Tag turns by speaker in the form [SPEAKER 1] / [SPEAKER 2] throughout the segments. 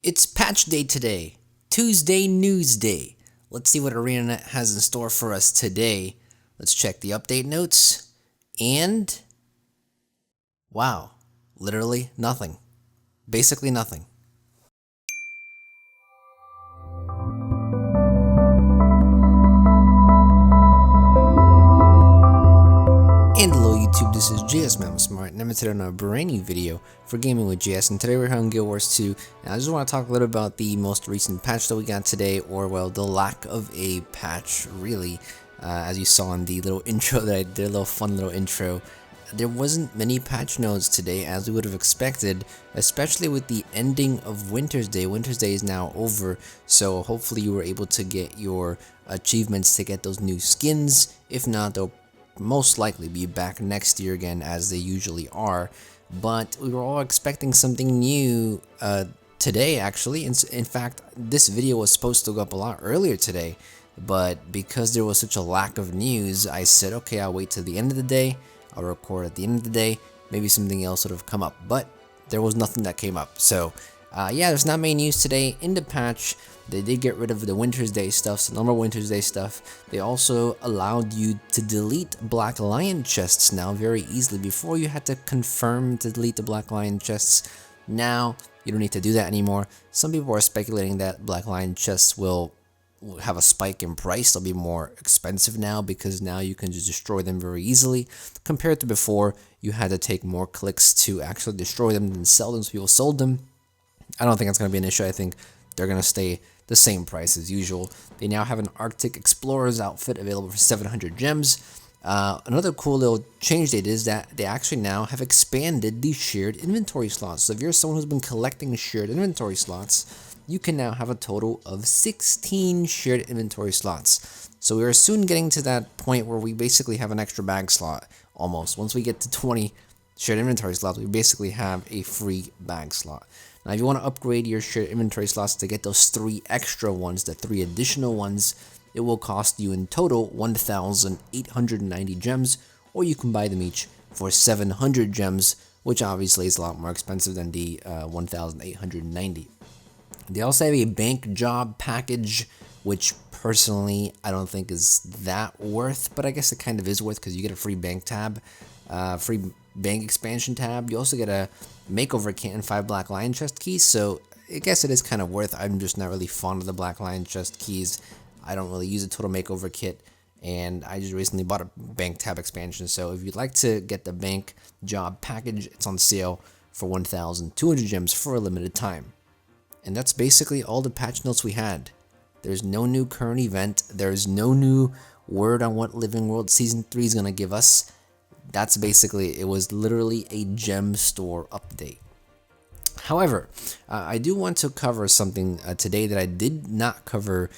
[SPEAKER 1] It's patch day today, Tuesday News Day. Let's see what ArenaNet has in store for us today. Let's check the update notes, and wow, literally nothing. Basically nothing. And hello YouTube, this is GSmaniamsmart, and I'm today on a brand new video for Gaming with GS, and today we're here on Guild Wars 2, and I just want to talk a little about the most recent patch that we got today, or well, the lack of a patch, really. As you saw in the little intro that I did, a little fun little intro, there wasn't many patch notes today as we would have expected, especially with the ending of Wintersday. Wintersday is now over, so hopefully you were able to get your achievements to get those new skins. If not, they'll most likely be back next year again, as they usually are. But we were all expecting something new today, actually. In fact, this video was supposed to go up a lot earlier today, but because there was such a lack of news, I said, okay, I'll wait till the end of the day. I'll record at the end of the day. Maybe something else would have come up, but there was nothing that came up. So yeah, there's not many news today. In the patch, they did get rid of the Wintersday stuff, so normal Wintersday stuff. They also allowed you to delete Black Lion chests now very easily. Before, you had to confirm to delete the Black Lion chests. Now you don't need to do that anymore. Some people are speculating that Black Lion chests will have a spike in price. They'll be more expensive now because now you can just destroy them very easily. Compared to before, you had to take more clicks to actually destroy them than sell them, so people sold them. I don't think that's going to be an issue. I think they're going to stay the same price as usual. They now have an Arctic Explorer's outfit available for 700 gems. Another cool little change they did is that they actually now have expanded the shared inventory slots. So if you're someone who's been collecting shared inventory slots, you can now have a total of 16 shared inventory slots. So we are soon getting to that point where we basically have an extra bag slot, almost. Once we get to 20 shared inventory slots, we basically have a free bag slot. Now, if you want to upgrade your shared inventory slots to get those 3 extra ones, the 3 additional ones, it will cost you in total 1,890 gems, or you can buy them each for 700 gems, which obviously is a lot more expensive than the 1,890. They also have a bank job package, which personally I don't think is that worth, but I guess it kind of is worth because you get a free bank tab, free bank expansion tab. You also get a makeover kit and 5 Black Lion chest keys, so I guess it is kind of worth. I'm just not really fond of the Black Lion chest keys. I don't really use a total makeover kit, and I just recently bought a bank tab expansion. So if you'd like to get the bank job package, it's on sale for 1,200 gems for a limited time. And that's basically all the patch notes we had. There's no new current event. There's no new word on what Living World Season 3 is going to give us. That's basically, it was literally a gem store update. However, I do want to cover something today that I did not cover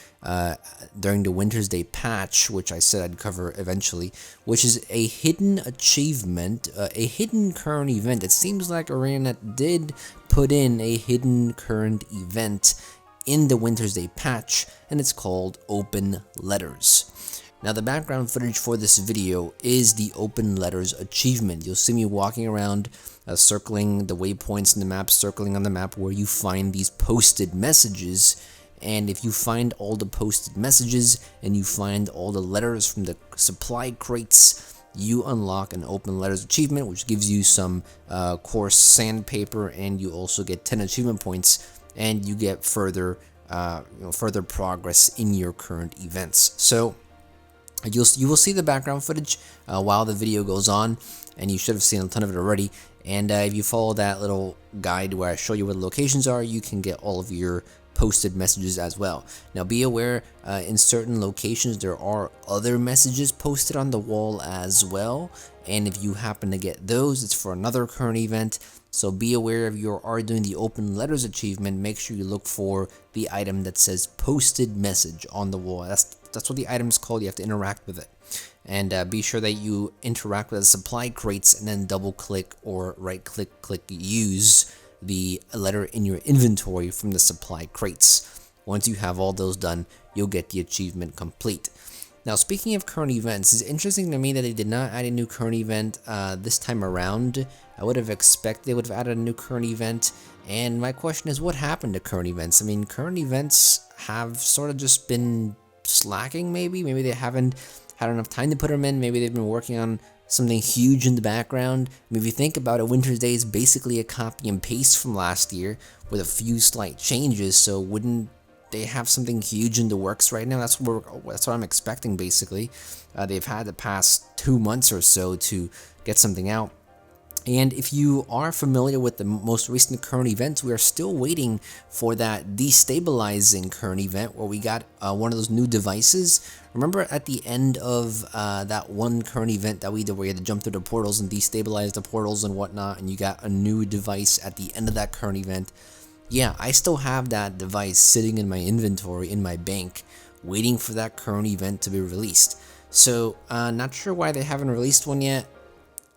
[SPEAKER 1] during the Wintersday patch, which I said I'd cover eventually, which is a hidden achievement, a hidden current event. It seems like ArenaNet did put in a hidden current event in the Wintersday patch, and it's called Open Letters. Now, the background footage for this video is the Open Letters achievement. You'll see me walking around, circling the waypoints in the map, circling on the map where you find these posted messages. And if you find all the posted messages and you find all the letters from the supply crates, you unlock an Open Letters achievement, which gives you some coarse sandpaper, and you also get 10 achievement points, and you get further progress in your current events. So you will see the background footage while the video goes on, and you should have seen a ton of it already. And if you follow that little guide where I show you where the locations are, you can get all of your posted messages as well. Now, be aware, in certain locations there are other messages posted on the wall as well, and if you happen to get those, it's for another current event. So be aware, if you are doing the Open Letters achievement, make sure you look for the item that says posted message on the wall. That's what the item is called. You have to interact with it, and be sure that you interact with the supply crates and then double click or right click use the letter in your inventory from the supply crates. Once you have all those done, you'll get the achievement complete. Now, speaking of current events, it's interesting to me that they did not add a new current event this time around. I would have expected they would have added a new current event, And my question is, what happened to current events? I mean, current events have sort of just been slacking, maybe? Maybe they haven't had enough time to put them in. Maybe they've been working on something huge in the background. I mean, if you think about it, Wintersday is basically a copy and paste from last year with a few slight changes, so wouldn't they have something huge in the works right now? That's what I'm expecting, basically. They've had the past 2 months or so to get something out. And if you are familiar with the most recent current events, we are still waiting for that destabilizing current event where we got one of those new devices. Remember at the end of that one current event that we did where you had to jump through the portals and destabilize the portals and whatnot, and you got a new device at the end of that current event? Yeah, I still have that device sitting in my inventory in my bank, waiting for that current event to be released. So, not sure why they haven't released one yet.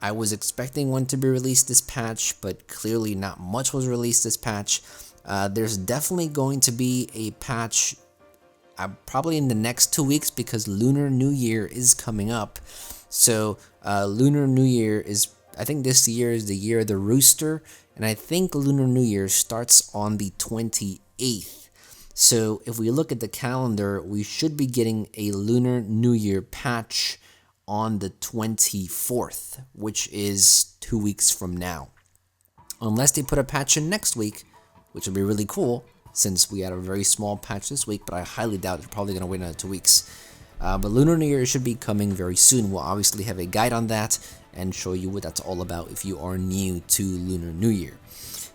[SPEAKER 1] I was expecting one to be released this patch, but clearly not much was released this patch. There's definitely going to be a patch probably in the next 2 weeks because Lunar New Year is coming up. So Lunar New Year is, I think this year is the year of the rooster, and I think Lunar New Year starts on the 28th. So if we look at the calendar, we should be getting a Lunar New Year patch on the 24th, which is 2 weeks from now. Unless they put a patch in next week, which would be really cool, since we had a very small patch this week, but I highly doubt they're probably going to wait another 2 weeks. But Lunar New Year should be coming very soon. We'll obviously have a guide on that and show you what that's all about if you are new to Lunar New Year.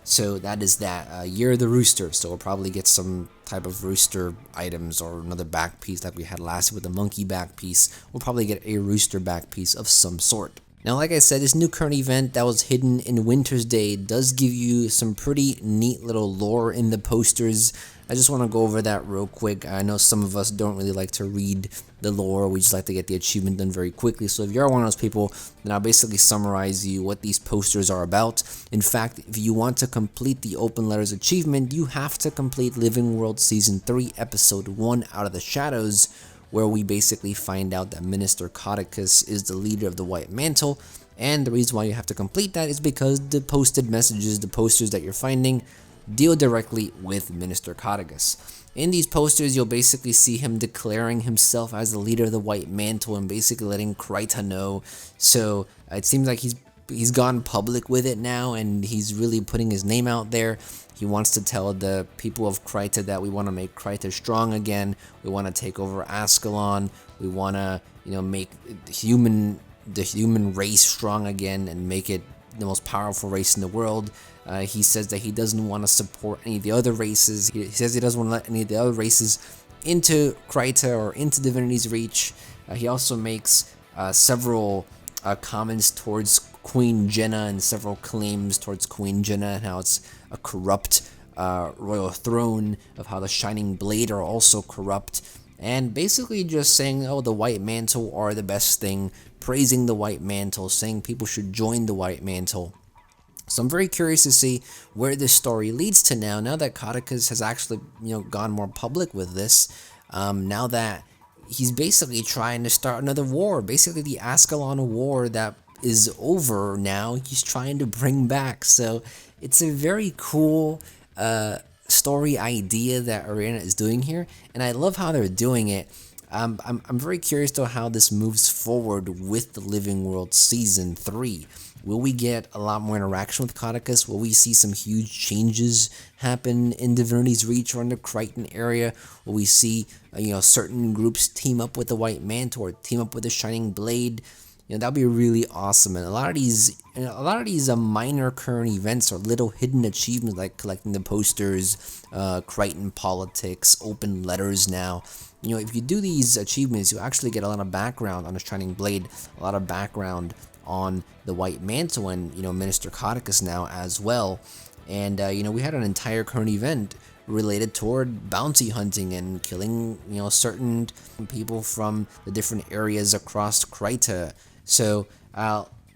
[SPEAKER 1] So that is that, Year of the Rooster, so we'll probably get some type of rooster items or another back piece like we had last year with the monkey back piece. We'll probably get a rooster back piece of some sort. Now, like I said, this new current event that was hidden in Wintersday does give you some pretty neat little lore in the posters. I just want to go over that real quick. I know some of us don't really like to read the lore. We just like to get the achievement done very quickly. So if you're one of those people, then I'll basically summarize you what these posters are about. In fact, if you want to complete the Open Letters achievement, you have to complete Living World Season 3, Episode 1, Out of the Shadows, where we basically find out that Minister Codicus is the leader of the White Mantle. And the reason why you have to complete that is because the posted messages, the posters that you're finding, deal directly with Minister Codicus. In these posters, you'll basically see him declaring himself as the leader of the White Mantle and basically letting Kryta know. So it seems like he's gone public with it now, and he's really putting his name out there. He wants to tell the people of Kryta that we want to make Kryta strong again. We want to take over Ascalon. We want to, make the human race strong again and make it the most powerful race in the world. He says that he doesn't want to support any of the other races. He says he doesn't want to let any of the other races into Kryta or into Divinity's Reach. He also makes several comments towards Queen Jenna and several claims towards Queen Jenna and how it's a corrupt royal throne, of how the Shining Blade are also corrupt, and basically just saying, oh, the White Mantle are the best thing, praising the White Mantle, saying people should join the White Mantle. So I'm very curious to see where this story leads to now that Codicus has actually, gone more public with this. Now that he's basically trying to start another war, basically the Ascalon war that is over now, he's trying to bring back. So it's a very cool story idea that ArenaNet is doing here, and I love how they're doing it. I'm very curious to how this moves forward with the Living World Season 3. Will we get a lot more interaction with Codicus? Will we see some huge changes happen in Divinity's Reach or in the Crichton area? Will we see certain groups team up with the White Mantle or team up with the Shining Blade? That'd be really awesome. And a lot of these minor current events or little hidden achievements like collecting the posters, Crichton politics, open letters now. If you do these achievements, you actually get a lot of background on the Shining Blade, a lot of background on the White Mantle and Minister Codicus now as well. And we had an entire current event related toward bounty hunting and killing certain people from the different areas across Kryta. So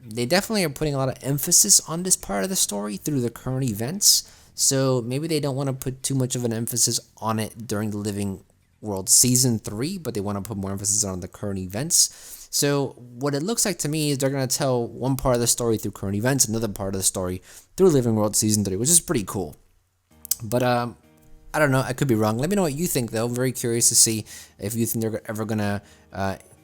[SPEAKER 1] they definitely are putting a lot of emphasis on this part of the story through the current events. So maybe they don't want to put too much of an emphasis on it during the Living World Season 3, but they want to put more emphasis on the current events. So what it looks like to me is they're going to tell one part of the story through current events, another part of the story through Living World Season 3, which is pretty cool. But I don't know, I could be wrong. Let me know what you think though. I'm very curious to see if you think they're ever gonna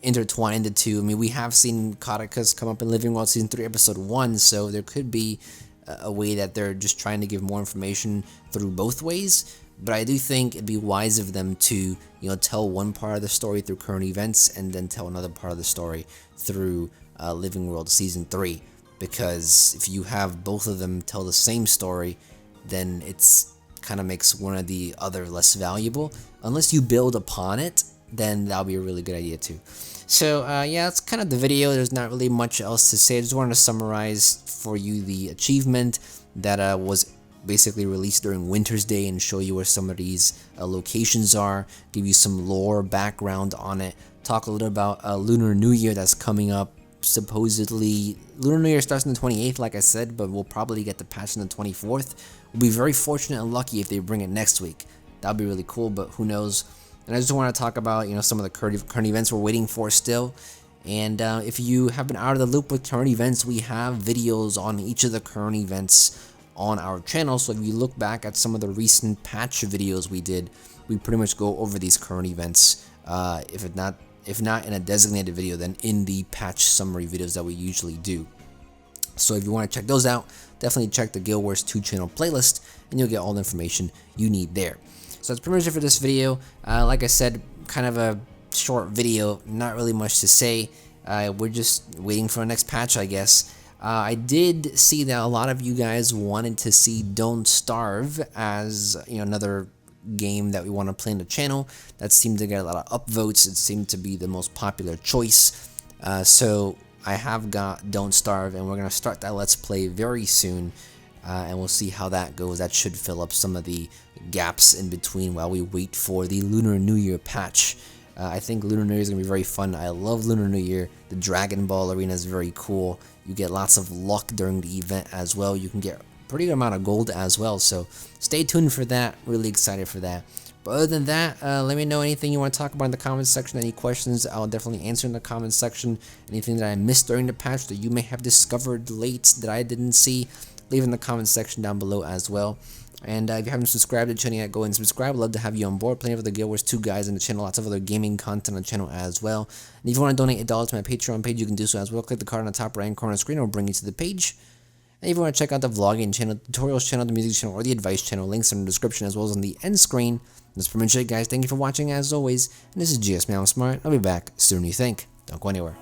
[SPEAKER 1] intertwine into two. I mean, we have seen Kataka's come up in Living World Season 3 Episode 1, so there could be a way that they're just trying to give more information through both ways. But I do think it'd be wise of them to, you know, tell one part of the story through current events and then tell another part of the story through Living World Season 3. Because if you have both of them tell the same story, then it's kind of makes one or the other less valuable. Unless you build upon it, then that'll be a really good idea too. So yeah, that's kind of the video. There's not really much else to say. I just wanted to summarize for you the achievement that was basically released during Wintersday and show you where some of these locations are, give you some lore background on it, talk a little about Lunar New Year that's coming up. Supposedly, Lunar New Year starts on the 28th, like I said, but we'll probably get the patch on the 24th. We'll be very fortunate and lucky if they bring it next week. That'll be really cool, but who knows. And I just want to talk about, you know, some of the current events we're waiting for still. And if you have been out of the loop with current events, we have videos on each of the current events on our channel. So if you look back at some of the recent patch videos we did, we pretty much go over these current events. If not in a designated video, then in the patch summary videos that we usually do. So if you want to check those out, definitely check the Guild Wars 2 channel playlist, and you'll get all the information you need there. So that's pretty much it for this video. Like I said, kind of a short video, not really much to say. We're just waiting for the next patch, I guess. I did see that a lot of you guys wanted to see Don't Starve as, you know, another game that we want to play on the channel. That seemed to get a lot of upvotes. It seemed to be the most popular choice. So I have got Don't Starve, and we're going to start that Let's Play very soon. And we'll see how that goes. That should fill up some of the gaps in between while we wait for the Lunar New Year patch. I think Lunar New Year is going to be very fun. I love Lunar New Year. The Dragon Ball Arena is very cool. You get lots of luck during the event as well. You can get a pretty good amount of gold as well. So stay tuned for that. Really excited for that. But other than that, let me know anything you want to talk about in the comments section. Any questions, I'll definitely answer in the comments section. Anything that I missed during the patch that you may have discovered late that I didn't see, leave in the comments section down below as well. And if you haven't subscribed to the channel yet, go and subscribe. I'd love to have you on board. Plenty of other Guild Wars 2 guys on the channel, lots of other gaming content on the channel as well. And if you want to donate $1 to my Patreon page, you can do so as well. Click the card on the top right corner of the screen, or bring you to the page. And if you want to check out the vlogging channel, tutorials channel, the music channel, or the advice channel, links in the description as well as on the end screen. That's pretty much it, guys. Thank you for watching as always. And this is GSmaniamsmart. I'll be back sooner than you think. Don't go anywhere.